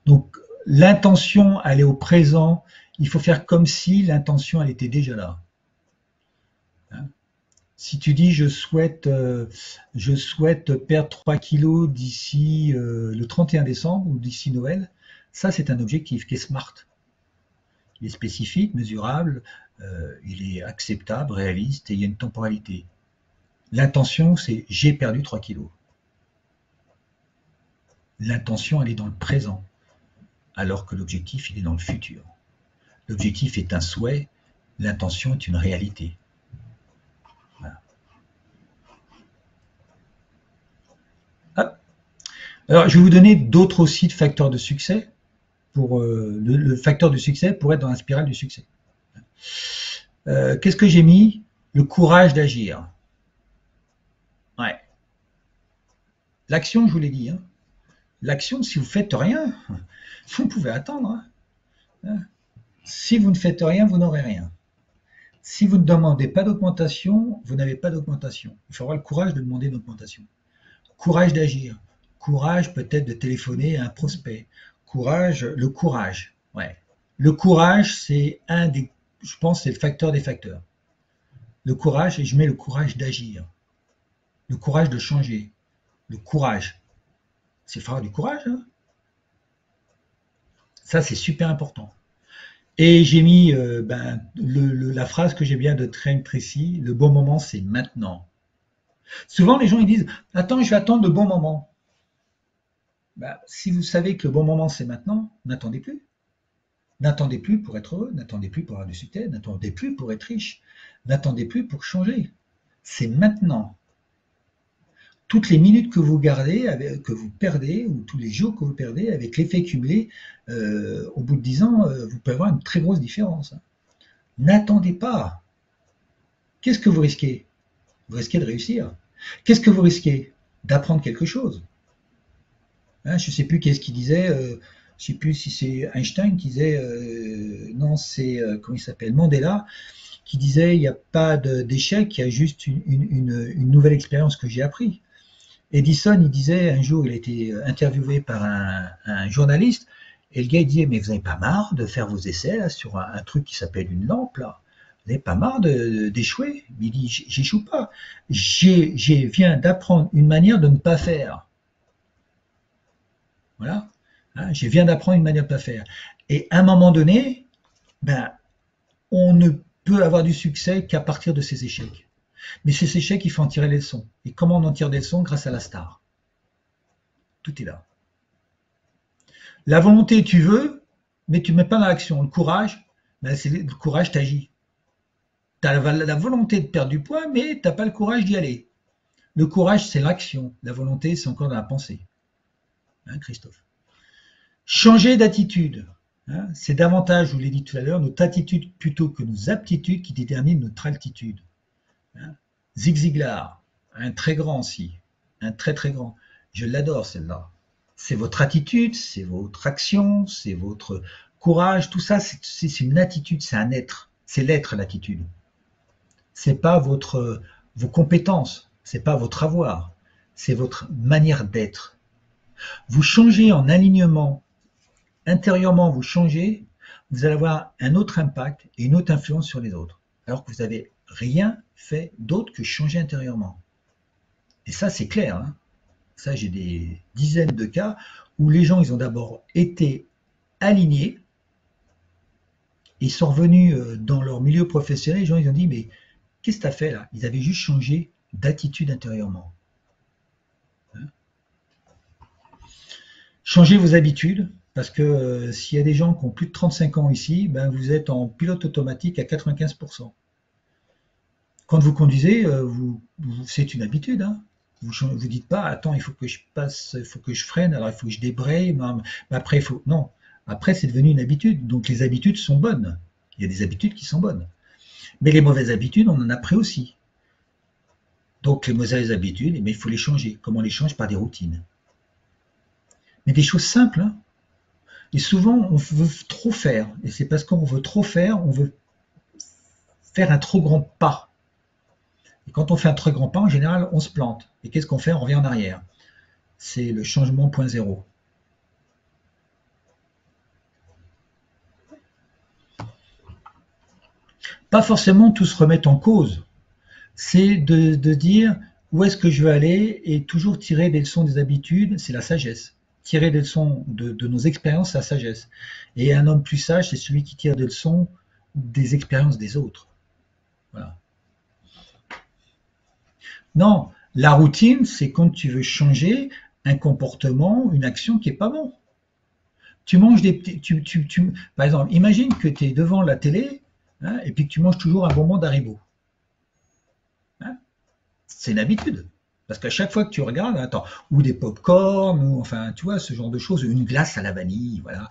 Donc, l'intention, elle est au présent. Il faut faire comme si l'intention, elle était déjà là. Hein. Si tu dis je souhaite perdre 3 kilos d'ici le 31 décembre ou d'ici Noël, ça c'est un objectif qui est smart. Il est spécifique, mesurable, il est acceptable, réaliste et il y a une temporalité. L'intention, c'est j'ai perdu 3 kilos. L'intention, elle est dans le présent, alors que l'objectif, il est dans le futur. L'objectif est un souhait, l'intention est une réalité. Voilà. Alors, je vais vous donner d'autres aussi de facteurs de succès. Pour le facteur de succès pour être dans la spirale du succès. Qu'est-ce que j'ai mis? Le courage d'agir. Ouais. L'action, je vous l'ai dit. Hein. L'action, si vous ne faites rien, vous pouvez attendre. Hein. Si vous ne faites rien, vous n'aurez rien. Si vous ne demandez pas d'augmentation, vous n'avez pas d'augmentation. Il faut avoir le courage de demander une augmentation. Courage d'agir. Courage peut-être de téléphoner à un prospect. Le courage. Ouais. Le courage, c'est je pense, c'est le facteur des facteurs. Le courage, et je mets le courage d'agir. Le courage de changer. Le courage. C'est faire du courage. Hein. Ça, c'est super important. Et j'ai mis la phrase que j'ai bien de Train Tracy, le bon moment c'est maintenant. Souvent les gens ils disent attends, je vais attendre le bon moment. Ben, si vous savez que le bon moment c'est maintenant, n'attendez plus. N'attendez plus pour être heureux, n'attendez plus pour avoir du succès, n'attendez plus pour être riche, n'attendez plus pour changer. C'est maintenant. Toutes les minutes que vous gardez, que vous perdez, ou tous les jours que vous perdez, avec l'effet cumulé, au bout de 10 ans, vous pouvez avoir une très grosse différence. N'attendez pas. Qu'est-ce que vous risquez? Vous risquez de réussir. Qu'est-ce que vous risquez? D'apprendre quelque chose. Hein, je ne sais plus qu'est-ce qu'il disait, je ne sais plus si c'est Einstein qui disait, non, c'est, comment il s'appelle, Mandela, qui disait, il n'y a pas d'échec, il y a juste une nouvelle expérience que j'ai appris. Edison, il disait, un jour, il a été interviewé par un journaliste, et le gars, il disait, mais vous n'avez pas marre de faire vos essais là, sur un truc qui s'appelle une lampe, là? Vous n'avez pas marre d'échouer? Il dit, j'échoue pas. Viens d'apprendre une manière de ne pas faire. Voilà. Hein, je viens d'apprendre une manière de ne pas faire. Et à un moment donné, ben, on ne peut avoir du succès qu'à partir de ces échecs. Mais ces échecs, il faut en tirer les leçons. Et comment on en tire des leçons? Grâce à la star. Tout est là. La volonté, tu veux, mais tu ne mets pas dans l'action. Le courage, ben, le courage, t'agit. Tu as la volonté de perdre du poids, mais tu n'as pas le courage d'y aller. Le courage, c'est l'action. La volonté, c'est encore dans la pensée. Hein, Christophe? Changer d'attitude. Hein, c'est davantage, je vous l'ai dit tout à l'heure, notre attitude plutôt que nos aptitudes qui déterminent notre altitude. Hein, Zig Ziglar, un très grand aussi, un très très grand. Je l'adore celle-là. C'est votre attitude, c'est votre action, c'est votre courage, tout ça, c'est une attitude, c'est un être. C'est l'être, l'attitude. C'est pas vos compétences, c'est pas votre avoir, c'est votre manière d'être. Vous changez en alignement, intérieurement vous changez, vous allez avoir un autre impact et une autre influence sur les autres, alors que vous n'avez rien fait d'autre que changer intérieurement. Et ça, c'est clair. Hein. Ça, j'ai des dizaines de cas où les gens, ils ont d'abord été alignés, ils sont revenus dans leur milieu professionnel, les gens, ils ont dit, mais qu'est-ce que tu as fait là? Ils avaient juste changé d'attitude intérieurement. Hein. Changez vos habitudes, parce que s'il y a des gens qui ont plus de 35 ans ici, ben vous êtes en pilote automatique à 95%. Quand vous conduisez, c'est une habitude. Hein. Vous ne dites pas, attends, il faut que je passe, il faut que je freine, alors il faut que je débraye, mais après, il faut. Non, après, c'est devenu une habitude. Donc les habitudes sont bonnes. Il y a des habitudes qui sont bonnes. Mais les mauvaises habitudes, on en a pris aussi. Donc les mauvaises habitudes, mais il faut les changer. Comment on les change? Par des routines. Mais des choses simples. Hein. Et souvent, on veut trop faire. Et c'est parce qu'on veut trop faire, on veut faire un trop grand pas. Et quand on fait un très grand pas, en général, on se plante. Et qu'est-ce qu'on fait? On revient en arrière. C'est le changement point zéro. Pas forcément tout se remettre en cause. C'est de dire où est-ce que je veux aller et toujours tirer des leçons des habitudes, c'est la sagesse. Tirer des leçons de nos expériences, c'est la sagesse. Et un homme plus sage, c'est celui qui tire des leçons des expériences des autres. Voilà. Non, la routine, c'est quand tu veux changer un comportement, une action qui est pas bon. Tu manges des petits, par exemple, imagine que tu es devant la télé hein, et puis que tu manges toujours un bonbon d'Haribo. Hein, c'est une habitude. Parce qu'à chaque fois que tu regardes, attends, ou des pop-corn, ou enfin, tu vois, ce genre de choses, une glace à la vanille, voilà,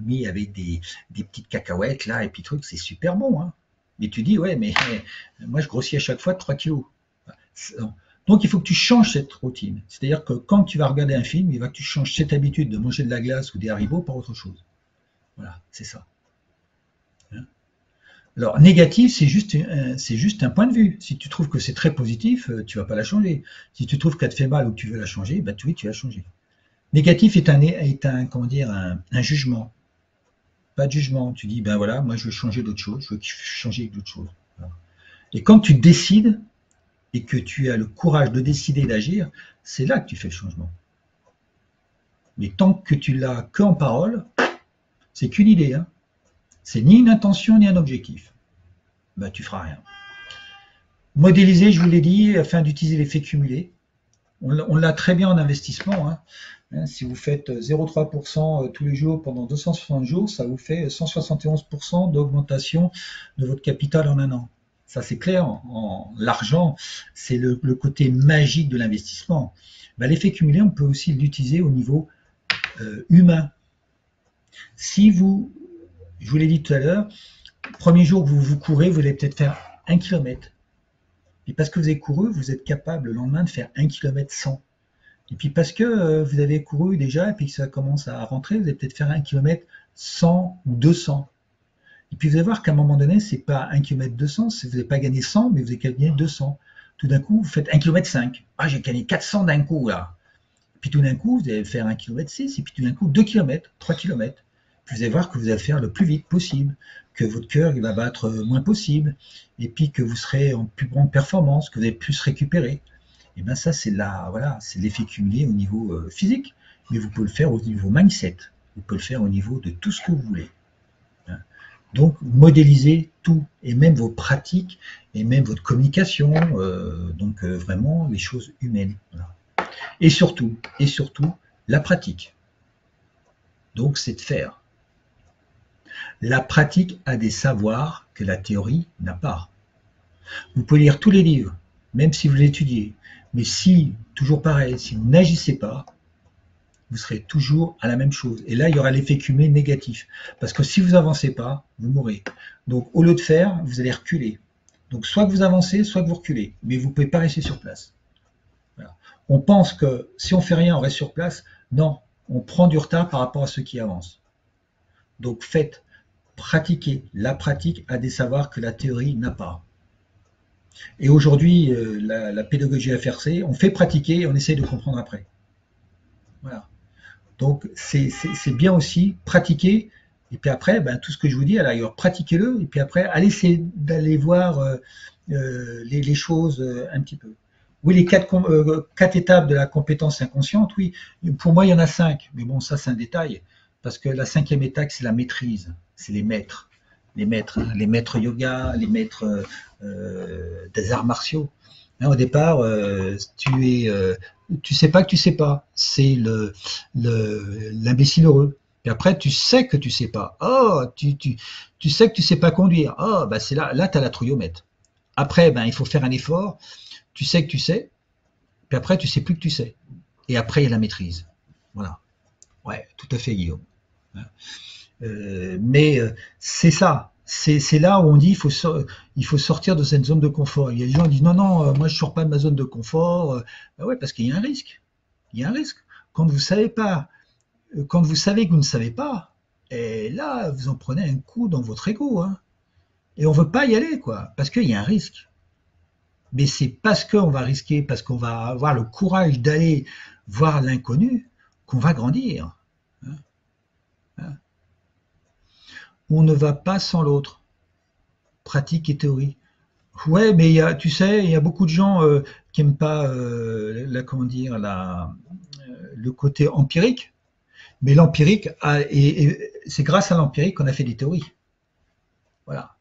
mis avec des petites cacahuètes là, et puis trucs, c'est super bon. Hein. Mais tu dis, ouais, mais moi je grossis à chaque fois de 3 kilos. Donc il faut que tu changes cette routine. C'est-à-dire que quand tu vas regarder un film, il va que tu changes cette habitude de manger de la glace ou des haribots par autre chose. Voilà, c'est ça. Hein. Alors négatif, c'est juste un point de vue. Si tu trouves que c'est très positif, tu vas pas la changer. Si tu trouves qu'elle te fait mal ou que tu veux la changer, bah oui, tu vas changer. Négatif est un comment dire un jugement. Pas de jugement. Tu dis ben voilà, moi je veux changer d'autre chose, je veux changer d'autre chose. Voilà. Et quand tu décides, et que tu as le courage de décider d'agir, c'est là que tu fais le changement. Mais tant que tu l'as qu'en parole, c'est qu'une idée. Hein. C'est ni une intention ni un objectif. Ben, tu feras rien. Modéliser, je vous l'ai dit, afin d'utiliser l'effet cumulé. On l'a très bien en investissement. Hein. Si vous faites 0,3% tous les jours pendant 260 jours, ça vous fait 171% d'augmentation de votre capital en un an. Ça, c'est clair. L'argent, c'est le côté magique de l'investissement. Ben, l'effet cumulé, on peut aussi l'utiliser au niveau humain. Si vous, je vous l'ai dit tout à l'heure, premier jour que vous courez, vous allez peut-être faire 1 km. Et parce que vous avez couru, vous êtes capable le lendemain de faire 1 km 100. Et puis parce que vous avez couru déjà et puis que ça commence à rentrer, vous allez peut-être faire 1 km 100 ou 200. Et puis vous allez voir qu'à un moment donné, c'est pas 1 km 200, vous n'avez pas gagné 100, mais vous avez gagné 200. Tout d'un coup, vous faites 1 km 5. Ah, j'ai gagné 400 d'un coup là. Puis tout d'un coup, vous allez faire 1 km 6, et puis tout d'un coup, 2 km, 3 km. Puis vous allez voir que vous allez faire le plus vite possible, que votre cœur il va battre moins possible, et puis que vous serez en plus grande performance, que vous allez plus récupérer. Et bien ça, c'est voilà, c'est l'effet cumulé au niveau physique, mais vous pouvez le faire au niveau mindset, vous pouvez le faire au niveau de tout ce que vous voulez. Donc, modélisez tout, et même vos pratiques, et même votre communication, donc vraiment les choses humaines. Voilà. Et surtout, la pratique. Donc, c'est de faire. La pratique a des savoirs que la théorie n'a pas. Vous pouvez lire tous les livres, même si vous l'étudiez, mais si, toujours pareil, si vous n'agissez pas, vous serez toujours à la même chose. Et là, il y aura l'effet cumulé négatif. Parce que si vous n'avancez pas, vous mourrez. Donc, au lieu de faire, vous allez reculer. Donc, soit que vous avancez, soit que vous reculez. Mais vous ne pouvez pas rester sur place. Voilà. On pense que si on ne fait rien, on reste sur place. Non, on prend du retard par rapport à ceux qui avancent. Donc, faites, pratiquez. La pratique a des savoirs que la théorie n'a pas. Et aujourd'hui, la pédagogie FRC, on fait pratiquer et on essaye de comprendre après. Voilà. Donc, c'est bien aussi pratiquer. Et puis après, ben, tout ce que je vous dis, alors pratiquez-le. Et puis après, allez essayer d'aller voir les choses un petit peu. Oui, les quatre étapes de la compétence inconsciente, oui. Pour moi, il y en a 5. Mais bon, ça, c'est un détail. Parce que la 5e étape, c'est la maîtrise. C'est les maîtres. Les maîtres yoga, les maîtres des arts martiaux. Hein, au départ, tu sais pas que tu sais pas. C'est l'imbécile heureux. Et après, tu sais que tu sais pas. Oh, tu sais que tu sais pas conduire. Oh, bah c'est là tu as la trouillomètre. Après, ben, il faut faire un effort. Tu sais que tu sais. Puis après, tu sais plus que tu sais. Et après, il y a la maîtrise. Voilà. Ouais, tout à fait, Guillaume. Mais c'est ça. C'est là où on dit il faut sortir de cette zone de confort. Il y a des gens qui disent non, moi je sors pas de ma zone de confort. Ben ouais, parce qu'il y a un risque. Il y a un risque. Quand vous savez pas, quand vous savez que vous ne savez pas, et là vous en prenez un coup dans votre ego. Hein. Et on veut pas y aller, quoi, parce qu'il y a un risque. Mais c'est parce qu'on va risquer, parce qu'on va avoir le courage d'aller voir l'inconnu, qu'on va grandir. Hein. Hein. On ne va pas sans l'autre. Pratique et théorie. Ouais, mais tu sais, il y a beaucoup de gens qui n'aiment pas comment dire, le côté empirique. Mais l'empirique, c'est grâce à l'empirique qu'on a fait des théories. Voilà.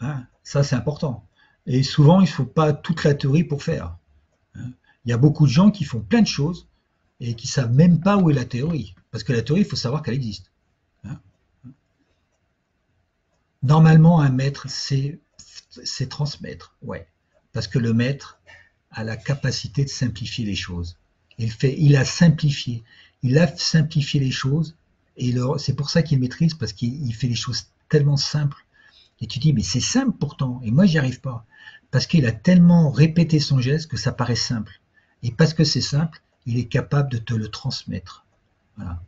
Hein, ça, c'est important. Et souvent, il ne faut pas toute la théorie pour faire. Hein. Il y a beaucoup de gens qui font plein de choses et qui ne savent même pas où est la théorie. Parce que la théorie, il faut savoir qu'elle existe. Hein. Normalement, un maître, c'est transmettre, ouais. Parce que le maître a la capacité de simplifier les choses. Il a simplifié les choses, et c'est pour ça qu'il maîtrise, parce qu'il fait les choses tellement simples. Et tu dis, mais c'est simple pourtant, et moi j'y arrive pas. Parce qu'il a tellement répété son geste que ça paraît simple. Et parce que c'est simple, il est capable de te le transmettre. Voilà.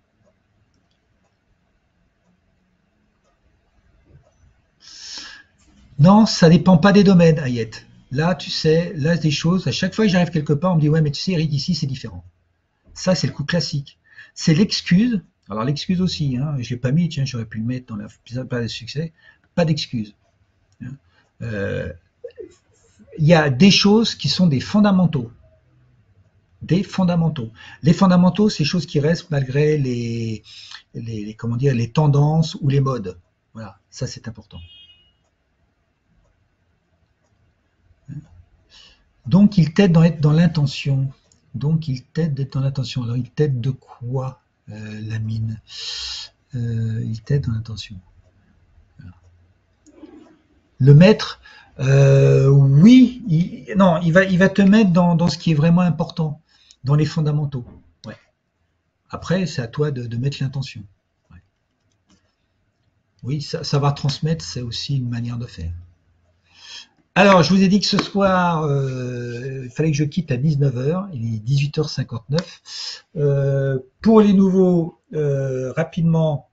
Non, ça dépend pas des domaines, Ayette. Là, tu sais, là, des choses, à chaque fois que j'arrive quelque part, on me dit, ouais, mais tu sais, Eric, ici, c'est différent. Ça, c'est le coup classique. C'est l'excuse. Alors, l'excuse aussi, hein, je l'ai pas mis, tiens, j'aurais pu le mettre dans la pas de succès. Pas d'excuse. Il y a des choses qui sont des fondamentaux. Des fondamentaux. Les fondamentaux, c'est des choses qui restent malgré comment dire, les tendances ou les modes. Voilà, ça c'est important. Donc il t'aide d'être dans l'intention. Donc il t'aide d'être dans l'intention. Alors il t'aide de quoi, la mine? Il t'aide dans l'intention. Le maître, oui, non, il va te mettre dans ce qui est vraiment important, dans les fondamentaux. Ouais. Après, c'est à toi de mettre l'intention. Ouais. Oui, ça va transmettre, c'est aussi une manière de faire. Alors, je vous ai dit que ce soir, il fallait que je quitte à 19 heures. Il est 18h59. Pour les nouveaux, rapidement,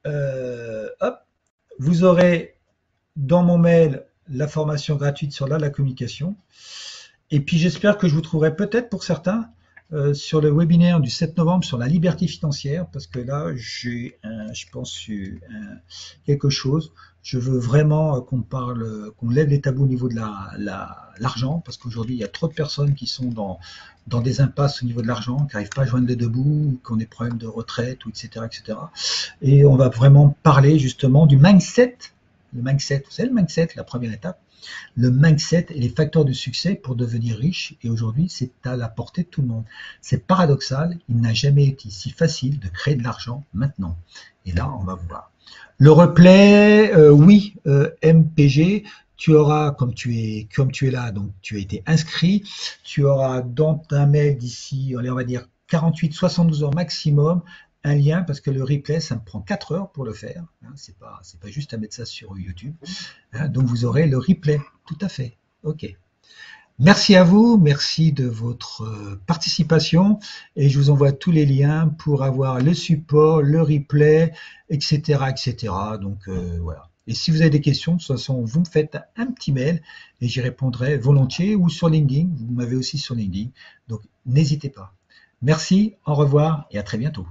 hop, vous aurez dans mon mail la formation gratuite sur la communication. Et puis j'espère que je vous trouverai peut-être pour certains sur le webinaire du 7 novembre sur la liberté financière, parce que là j'ai, je pense, quelque chose. Je veux vraiment qu'on parle, qu'on lève les tabous au niveau de l'argent, parce qu'aujourd'hui il y a trop de personnes qui sont dans des impasses au niveau de l'argent, qui n'arrivent pas à joindre les deux bouts, qui ont des problèmes de retraite, ou etc., etc. Et on va vraiment parler justement du mindset. Le mindset, vous savez, le mindset, la première étape, le mindset et les facteurs de succès pour devenir riche. Et aujourd'hui, c'est à la portée de tout le monde. C'est paradoxal, il n'a jamais été si facile de créer de l'argent maintenant. Et là, on va voir. Le replay, oui, MPG, tu auras, comme tu es là, donc tu as été inscrit, tu auras dans ta mail d'ici, on va dire 48-72 heures maximum, un lien, parce que le replay, ça me prend 4 heures pour le faire. Hein, c'est pas juste à mettre ça sur YouTube. Hein, donc vous aurez le replay, tout à fait. Ok. Merci à vous, merci de votre participation et je vous envoie tous les liens pour avoir le support, le replay, etc., etc. Donc voilà. Et si vous avez des questions, de toute façon, vous me faites un petit mail et j'y répondrai volontiers ou sur LinkedIn. Vous m'avez aussi sur LinkedIn. Donc n'hésitez pas. Merci, au revoir et à très bientôt.